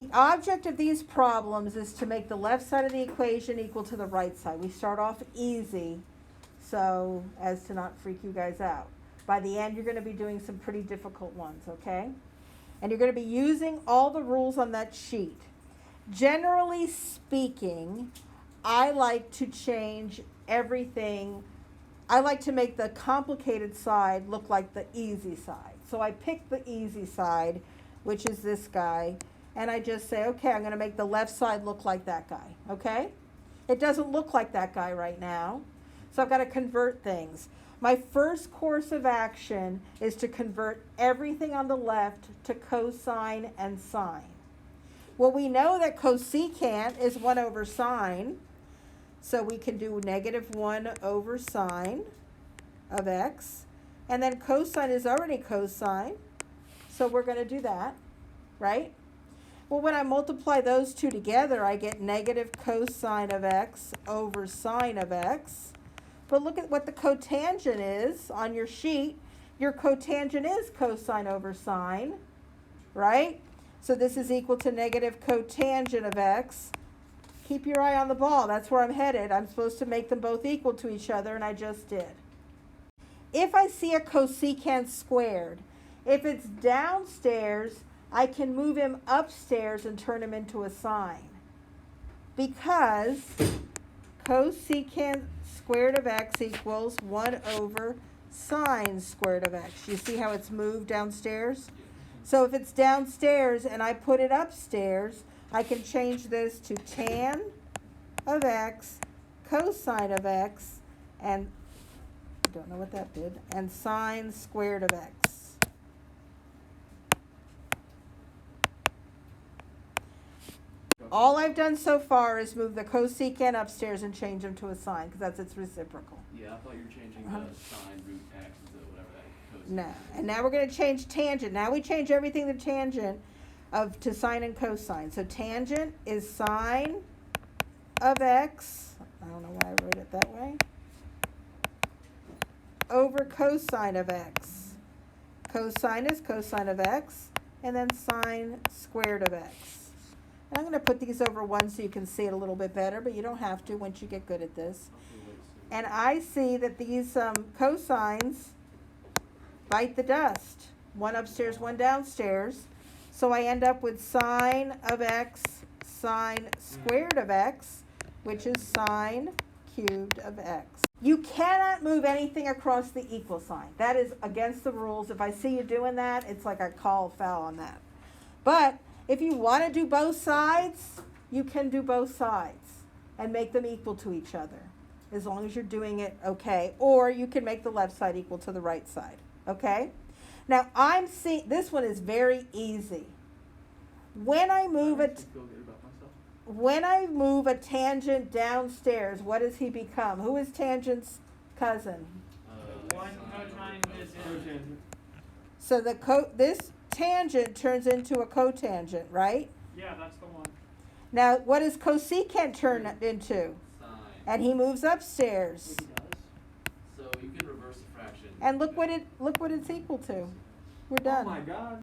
The object of these problems is to make the left side of the equation equal to the right side. We start off easy so as to not freak you guys out. By the end, you're going to be doing some pretty difficult ones, okay? And you're going to be using all the rules on that sheet. Generally speaking, I like to change everything. I like to make the complicated side look like the easy side. So I pick the easy side, which is this guy, and I just say, okay, I'm going to make the left side look like that guy, okay? It doesn't look like that guy right now, so I've got to convert things. My first course of action is to convert everything on the left to cosine and sine. Well, we know that cosecant is 1 over sine, so we can do negative 1 over sine of x, and then cosine is already cosine, so we're going to do that, right? Well, when I multiply those two together, I get negative cosine of x over sine of x. But look at what the cotangent is on your sheet. Your cotangent is cosine over sine, right? So this is equal to negative cotangent of x. Keep your eye on the ball. That's where I'm headed. I'm supposed to make them both equal to each other, and I just did. If I see a cosecant squared, if it's downstairs, I can move him upstairs and turn him into a sine. Because cosecant squared of x equals 1 over sine squared of x. You see how it's moved downstairs? So if it's downstairs and I put it upstairs, I can change this to tan of x, cosine of x, and I don't know what that did, and sine squared of x. All I've done so far is move the cosecant upstairs and change them to a sine, because that's its reciprocal. Yeah, I thought you were changing the sine root x to whatever that cosine. No, and now we're going to change tangent. Now we change everything to tangent to sine and cosine. So tangent is sine of x. I don't know why I wrote it that way. Over cosine of x. Cosine is cosine of x, and then sine squared of x. And I'm going to put these over 1 so you can see it a little bit better, but you don't have to once you get good at this. And I see that these cosines bite the dust. 1 upstairs, 1 downstairs. So I end up with sine of x, sine squared of x, which is sine cubed of x. You cannot move anything across the equal sign. That is against the rules. If I see you doing that, it's like I call foul on that. But if you want to do both sides, you can do both sides and make them equal to each other, as long as you're doing it okay. Or you can make the left side equal to the right side, okay? Now, I'm seeing, this one is very easy. When I move a tangent downstairs, what does he become? Who is tangent's cousin? 1 cosine. So this tangent turns into a cotangent, right? Yeah, that's the one. Now, what does cosecant turn into? Sine. And he moves upstairs. He does. So you can reverse the fraction. And look what it's equal to. We're done. Oh my God.